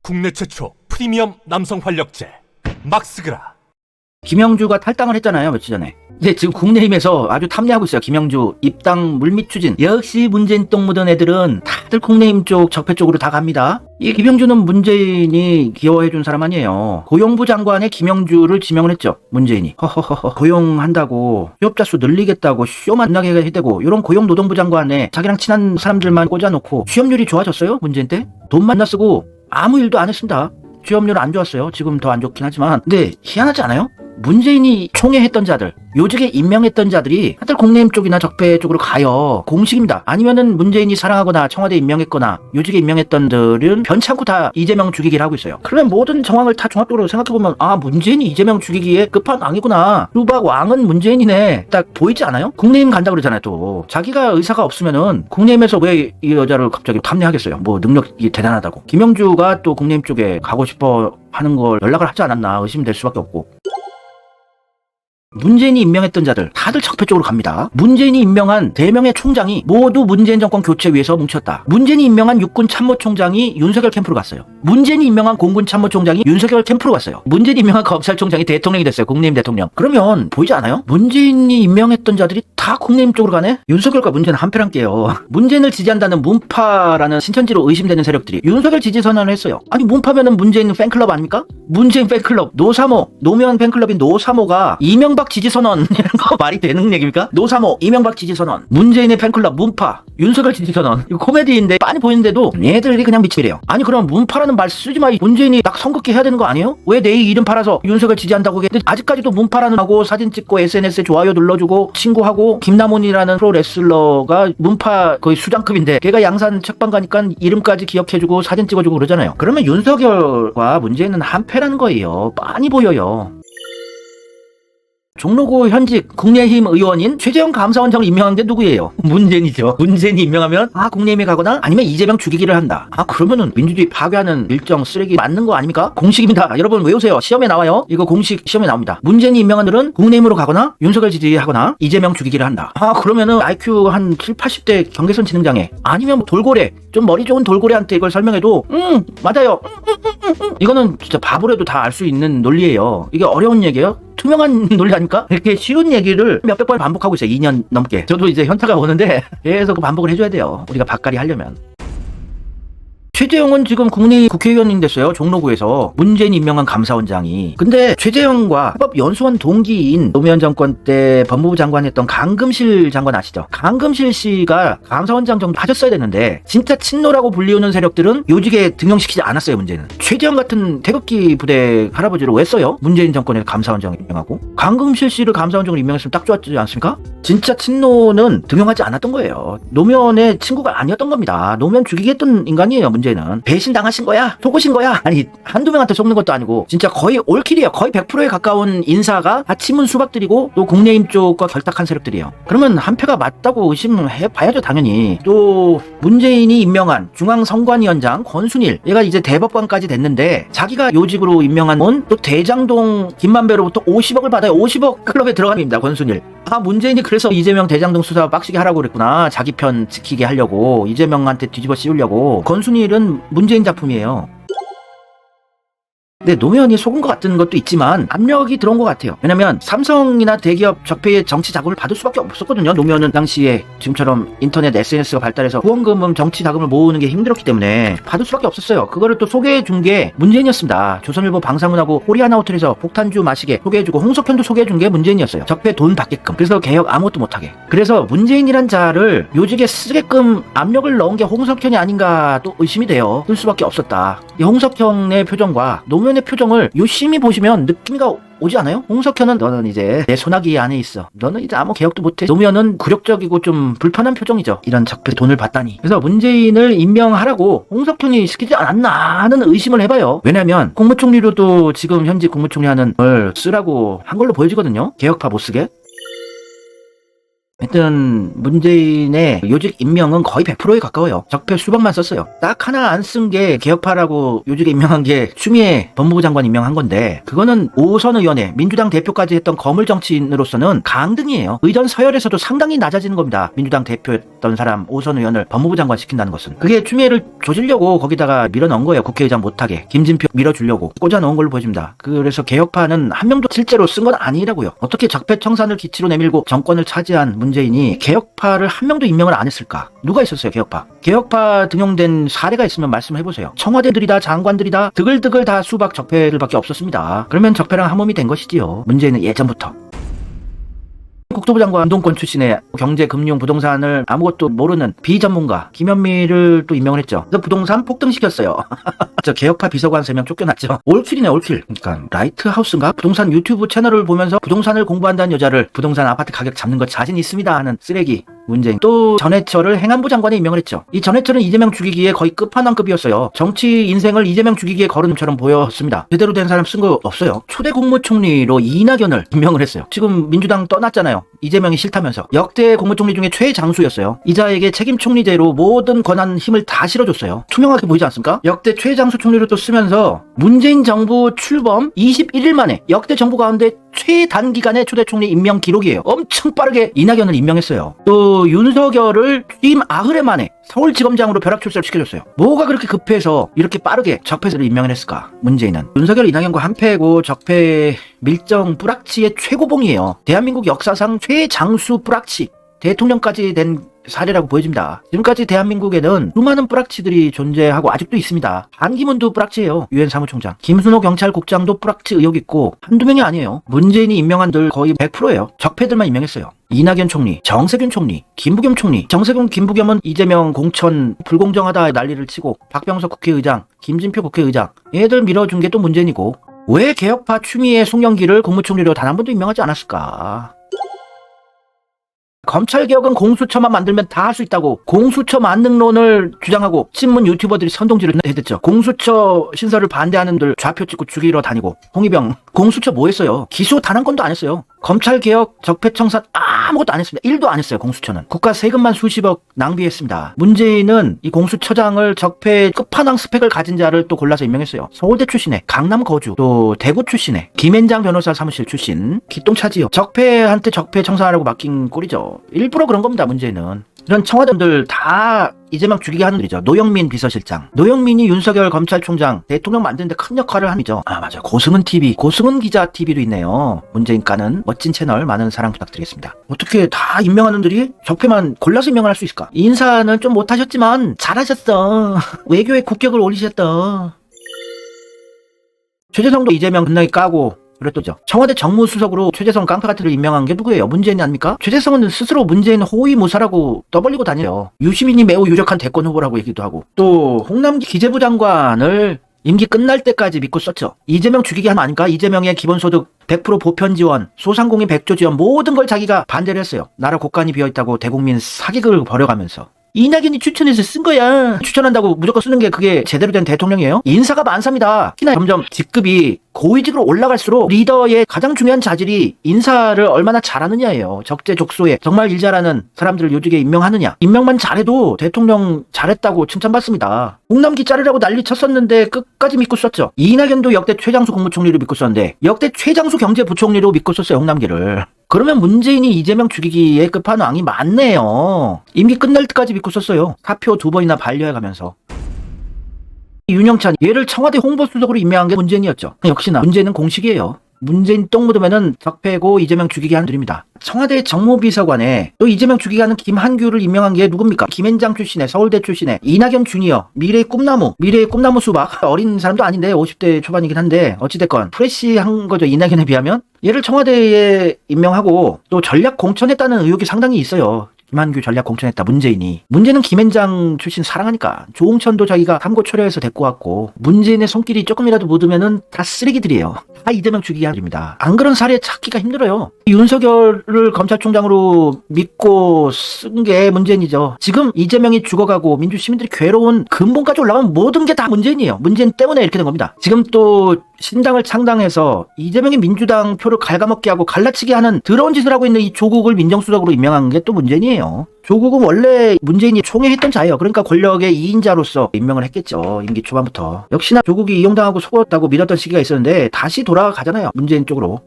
국내 최초 프리미엄 남성 활력제 막스그라. 김영주가 탈당을 했잖아요, 며칠 전에. 근데 지금 국내힘에서 아주 탐내하고 있어요. 김영주 입당 물밑 추진. 역시 문재인 똥 묻은 애들은 다들 국내힘 쪽 적폐 쪽으로 다 갑니다. 이 김영주는 문재인이 기여해준 사람 아니에요. 고용부 장관에 김영주를 지명을 했죠, 문재인이. 허허허허. 고용한다고 휴업자 수 늘리겠다고 쇼만 나게 해대고 이런 고용노동부 장관에 자기랑 친한 사람들만 꽂아놓고 취업률이 좋아졌어요, 문재인 때? 돈만 나 쓰고 아무 일도 안 했습니다. 취업률은 안 좋았어요. 지금 더 안 좋긴 하지만. 근데 희한하지 않아요? 문재인이 총애했던 자들, 요직에 임명했던 자들이 다들 국내힘 쪽이나 적폐 쪽으로 가요. 공식입니다. 아니면은 문재인이 사랑하거나 청와대 임명했거나 요직에 임명했던들은 변찮고 다 이재명 죽이기를 하고 있어요. 그러면 모든 정황을 다 종합적으로 생각해보면 문재인이 이재명 죽이기에 끝판왕이구나. 루박 왕은 문재인이네. 딱 보이지 않아요? 국내힘 간다 그러잖아요. 또 자기가 의사가 없으면은 국내힘에서 왜 이 여자를 갑자기 탐내하겠어요? 뭐 능력이 대단하다고. 김영주가 또 국내힘 쪽에 가고 싶어 하는 걸 연락을 하지 않았나 의심될 수밖에 없고. 문재인이 임명했던 자들 다들 적폐 쪽으로 갑니다. 문재인이 임명한 4명의 총장이 모두 문재인 정권 교체 위해서 뭉쳤다. 문재인이 임명한 육군 참모총장이 윤석열 캠프로 갔어요. 문재인이 임명한 공군 참모총장이 윤석열 캠프로 갔어요. 문재인이 임명한 검찰총장이 대통령이 됐어요. 국내힘 대통령. 그러면 보이지 않아요? 문재인이 임명했던 자들이 다 국내힘 쪽으로 가네? 윤석열과 문재인 한패랑께요. 문재인을 지지한다는 문파라는 신천지로 의심되는 세력들이 윤석열 지지 선언을 했어요. 아니 문파면은 문재인 팬클럽 아닙니까? 문재인 팬클럽, 노사모, 노무현 팬클럽인 노사모가 이명박 지지선언 이런 거 말이 되는 얘기입니까? 노사모, 이명박 지지선언, 문재인의 팬클럽 문파, 윤석열 지지선언. 이거 코미디인데 빤히 보이는데도 얘들이 그냥 미치래요. 아니 그럼 문파라는 말 쓰지 마. 문재인이 딱 선긋게 해야 되는 거 아니에요? 왜 내 이름 팔아서 윤석열 지지한다고 해? 근데 아직까지도 문파라는 하고 사진 찍고 SNS에 좋아요 눌러주고 친구하고 김남훈이라는 프로레슬러가 문파 거의 수장급인데 걔가 양산 책방 가니까 이름까지 기억해주고 사진 찍어주고 그러잖아요. 그러면 윤석열과 문재인은 한패라는 거예요. 빤히 보여요. 종로구 현직 국내힘 의원인 최재형 감사원장을 임명한 게 누구예요? 문재인이죠. 문재인이 임명하면 국내힘에 가거나 아니면 이재명 죽이기를 한다. 그러면은 민주주의 파괴하는 일정 쓰레기 맞는 거 아닙니까? 공식입니다. 여러분 외우세요. 시험에 나와요. 이거 공식 시험에 나옵니다. 문재인이 임명한 들은 국내힘으로 가거나 윤석열 지지하거나 이재명 죽이기를 한다. 그러면은 IQ 한 7, 80대 경계선 지능장애 아니면 돌고래, 좀 머리 좋은 돌고래한테 이걸 설명해도 맞아요. 이거는 진짜 바보라도 다 알 수 있는 논리예요. 이게 어려운 얘기예요? 투명한 논리 아닙니까? 이렇게 쉬운 얘기를 몇백 번 반복하고 있어요. 2년 넘게. 저도 이제 현타가 오는데 계속 반복을 해줘야 돼요. 우리가 밥갈이 하려면. 최재형은 지금 국내 국회의원이 됐어요. 종로구에서. 문재인 임명한 감사원장이. 근데 최재형과 헌법연수원 동기인 노무현 정권 때 법무부 장관 했던 강금실 장관 아시죠? 강금실 씨가 감사원장 정도 하셨어야 되는데 진짜 친노라고 불리우는 세력들은 요직에 등용시키지 않았어요. 문제는. 최재형 같은 태극기 부대 할아버지를 왜 써요? 문재인 정권에서 감사원장 임명하고. 강금실 씨를 감사원장으로 임명했으면 딱 좋았지 않습니까? 진짜 친노는 등용하지 않았던 거예요. 노무현의 친구가 아니었던 겁니다. 노무현 죽이게 했던 인간이에요. 문제는. 배신당하신 거야? 속으신 거야? 아니 한두 명한테 속는 것도 아니고 진짜 거의 올킬이에요. 거의 100%에 가까운 인사가 다 친문 수박들이고 또 국내힘 쪽과 결탁한 세력들이에요. 그러면 한패가 맞다고 의심해봐야죠. 당연히. 또 문재인이 임명한 중앙선관위원장 권순일, 얘가 이제 대법관까지 됐는데 자기가 요직으로 임명한 또 대장동 김만배로부터 50억을 받아요. 50억 클럽에 들어갑니다. 권순일. 문재인이 그래서 이재명 대장동 수사 빡시게 하라고 그랬구나. 자기 편 지키게 하려고, 이재명한테 뒤집어 씌우려고. 권순일은 문재인 작품이에요. 근데 노무현이 속은 것 같은 것도 있지만 압력이 들어온 것 같아요. 왜냐면 삼성이나 대기업 적폐의 정치 자금을 받을 수밖에 없었거든요. 노무현은 당시에 지금처럼 인터넷 SNS가 발달해서 후원금 정치 자금을 모으는 게 힘들었기 때문에 받을 수밖에 없었어요. 그거를 또 소개해준 게 문재인이었습니다. 조선일보 방상훈하고 코리아나 호텔에서 폭탄주 마시게 소개해주고 홍석현도 소개해준 게 문재인이었어요. 적폐 돈 받게끔. 그래서 개혁 아무것도 못하게. 그래서 문재인이란 자를 요직에 쓰게끔 압력을 넣은 게 홍석현이 아닌가 또 의심이 돼요. 쓸 수밖에 없었다. 이 홍석현의 표정과 노무현 표정을 유심히 보시면 느낌이가 오지 않아요? 홍석현은 너는 이제 내 소나기 안에 있어. 너는 이제 아무 개혁도 못해. 노무현은 굴욕적이고 좀 불편한 표정이죠. 이런 적폐 돈을 받다니. 그래서 문재인을 임명하라고 홍석현이 시키지 않았나 하는 의심을 해봐요. 왜냐면 국무총리로도 지금 현직 국무총리 하는 걸 쓰라고 한 걸로 보여지거든요. 개혁파 못 쓰게. 하여튼 문재인의 요직 임명은 거의 100%에 가까워요. 적폐 수박만 썼어요. 딱 하나 안 쓴 게 개혁파라고 요직에 임명한 게 추미애 법무부 장관 임명한 건데, 그거는 오선 의원에 민주당 대표까지 했던 거물 정치인으로서는 강등이에요. 의전 서열에서도 상당히 낮아지는 겁니다. 민주당 대표였던 사람 오선 의원을 법무부 장관 시킨다는 것은. 그게 추미애를 조지려고 거기다가 밀어넣은 거예요. 국회의장 못하게. 김진표 밀어주려고 꽂아놓은 걸로 보여집니다. 그래서 개혁파는 한 명도 실제로 쓴 건 아니라고요. 어떻게 적폐 청산을 기치로 내밀고 정권을 차지한 문재인이 개혁파를 한 명도 임명을 안 했을까? 누가 있었어요, 개혁파? 개혁파 등용된 사례가 있으면 말씀을 해보세요. 청와대들이다, 장관들이다, 드글드글 다 수박 적폐들밖에 없었습니다. 그러면 적폐랑 한 몸이 된 것이지요. 문재인은 예전부터. 국토부 장관 운동권 출신의 경제, 금융, 부동산을 아무것도 모르는 비전문가 김현미를 또 임명을 했죠. 그래서 부동산 폭등시켰어요. 저 개혁파 비서관 3명 쫓겨났죠. 올킬이네, 올킬. 그러니까 라이트하우스인가? 부동산 유튜브 채널을 보면서 부동산을 공부한다는 여자를 부동산 아파트 가격 잡는 거 자신 있습니다 하는 쓰레기 문재인. 또 전해철을 행안부 장관에 임명을 했죠. 이 전해철은 이재명 죽이기에 거의 끝판왕급이었어요. 정치 인생을 이재명 죽이기에 걸은처럼 보였습니다. 제대로 된 사람 쓴 거 없어요. 초대 국무총리로 이낙연을 임명을 했어요. 지금 민주당 떠났잖아요. 이재명이 싫다면서. 역대 국무총리 중에 최장수였어요. 이자에게 책임 총리제로 모든 권한 힘을 다 실어줬어요. 투명하게 보이지 않습니까? 역대 최장수 총리를 또 쓰면서 문재인 정부 출범 21일 만에 역대 정부 가운데 최단기간의 초대 총리 임명 기록이에요. 엄청 빠르게 이낙연을 임명했어요. 또 윤석열을 취임 8회 만에 서울지검장으로 벼락 출세를 시켜줬어요. 뭐가 그렇게 급해서 이렇게 빠르게 적폐를 임명을 했을까? 문재인은 윤석열, 이낙연과 한패고 적폐 밀정 뿌락치의 최고봉이에요. 대한민국 역사상 최장수 뿌락치, 대통령까지 된 사례라고 보여집니다. 지금까지 대한민국에는 수많은 뿌락치들이 존재하고 아직도 있습니다. 반기문도 뿌락치예요. 유엔 사무총장. 김순호 경찰국장도 뿌락치 의혹 있고 한두 명이 아니에요. 문재인이 임명한들 거의 100%예요. 적폐들만 임명했어요. 이낙연 총리, 정세균 총리, 김부겸 총리. 정세균, 김부겸은 이재명 공천 불공정하다 난리를 치고, 박병석 국회의장, 김진표 국회의장, 얘들 밀어준 게 또 문재인이고, 왜 개혁파 추미애 송영기를 국무총리로 단 한 번도 임명하지 않았을까? 검찰개혁은 공수처만 만들면 다 할 수 있다고 공수처 만능론을 주장하고 친문 유튜버들이 선동질을 해댔죠. 공수처 신설을 반대하는들 좌표 찍고 죽이러 다니고. 홍위병 공수처 뭐 했어요? 기소 단 한 건도 안 했어요. 검찰개혁, 적폐청산 아무것도 안 했습니다. 1도 안 했어요. 공수처는. 국가 세금만 수십억 낭비했습니다. 문재인은 이 공수처장을 적폐 끝판왕 스펙을 가진 자를 또 골라서 임명했어요. 서울대 출신의, 강남 거주, 또 대구 출신의 김앤장 변호사 사무실 출신, 기똥차지요. 적폐한테 적폐 청산하라고 맡긴 꼴이죠. 일부러 그런 겁니다. 문재인은. 이런 청와대들 다 이재명 죽이게 하는 일이죠. 노영민 비서실장. 노영민이 윤석열 검찰총장 대통령 만드는데 큰 역할을 합니다. 아, 맞아요. 고승은 TV, 고승은 기자 TV도 있네요. 문재인 까는 멋진 채널 많은 사랑 부탁드리겠습니다. 어떻게 다 임명하는 들이 적폐만 골라서 임명을 할 수 있을까? 인사는 좀 못하셨지만 잘하셨어. 외교에 국격을 올리셨다. 최재성도 이재명 끝나게 까고 그랬죠. 청와대 정무수석으로 최재성 깡패같이를 임명한 게 누구예요? 문재인이 아닙니까? 최재성은 스스로 문재인 호위무사라고 떠벌리고 다녀요. 유시민이 매우 유력한 대권 후보라고 얘기도 하고, 또 홍남기 기재부 장관을 임기 끝날 때까지 믿고 썼죠. 이재명 죽이기 한 거 아닙니까? 이재명의 기본소득 100% 보편 지원, 소상공인 100조 지원 모든 걸 자기가 반대를 했어요. 나라 곳간이 비어있다고 대국민 사기극을 벌여가면서. 이낙연이 추천해서 쓴 거야. 추천한다고 무조건 쓰는 게 그게 제대로 된 대통령이에요? 인사가 만사입니다. 특히나 점점 직급이 고위직으로 올라갈수록 리더의 가장 중요한 자질이 인사를 얼마나 잘하느냐예요. 적재적소에 정말 일 잘하는 사람들을 요직에 임명하느냐. 임명만 잘해도 대통령 잘했다고 칭찬받습니다. 홍남기 자르라고 난리 쳤었는데 끝까지 믿고 썼죠. 이낙연도 역대 최장수 국무총리로 믿고 썼는데 역대 최장수 경제부총리로 믿고 썼어요. 홍남기를. 그러면 문재인이 이재명 죽이기의 끝판왕이 맞네요. 임기 끝날 때까지 믿고 썼어요. 사표 2번이나 반려해가면서. 윤영찬, 얘를 청와대 홍보수석으로 임명한 게 문재인이었죠. 역시나 문재인은 공식이에요. 문재인 똥 묻으면은 적폐고 이재명 죽이기 하는 들입니다. 청와대 정무비서관에 또 이재명 죽이기 하는 김한규를 임명한 게 누굽니까? 김앤장 출신의, 서울대 출신의 이낙연 주니어, 미래의 꿈나무 수박. 어린 사람도 아닌데 50대 초반이긴 한데 어찌됐건 프레시한 거죠. 이낙연에 비하면. 얘를 청와대에 임명하고 또 전략 공천했다는 의혹이 상당히 있어요. 김한규 전략 공천했다 문재인이. 문재인은 김앤장 출신 사랑하니까 조홍천도 자기가 삼고 초려해서 데리고 왔고, 문재인의 손길이 조금이라도 묻으면은 다 쓰레기들이에요. 다 이재명 죽이기 하입니다. 안 그런 사례 찾기가 힘들어요. 윤석열을 검찰총장으로 믿고 쓴 게 문재인이죠. 지금 이재명이 죽어가고 민주 시민들이 괴로운 근본까지 올라가면 모든 게 다 문재인이에요. 문재인 때문에 이렇게 된 겁니다. 지금 또 신당을 창당해서 이재명이 민주당 표를 갉아먹게 하고 갈라치게 하는 더러운 짓을 하고 있는 이 조국을 민정수석으로 임명한 게 또 문재인이에요. 조국은 원래 문재인이 총애했던 자예요. 그러니까 권력의 2인자로서 임명을 했겠죠. 임기 초반부터. 역시나 조국이 이용당하고 속았다고 밀었던 시기가 있었는데 다시 돌아가잖아요. 문재인 쪽으로.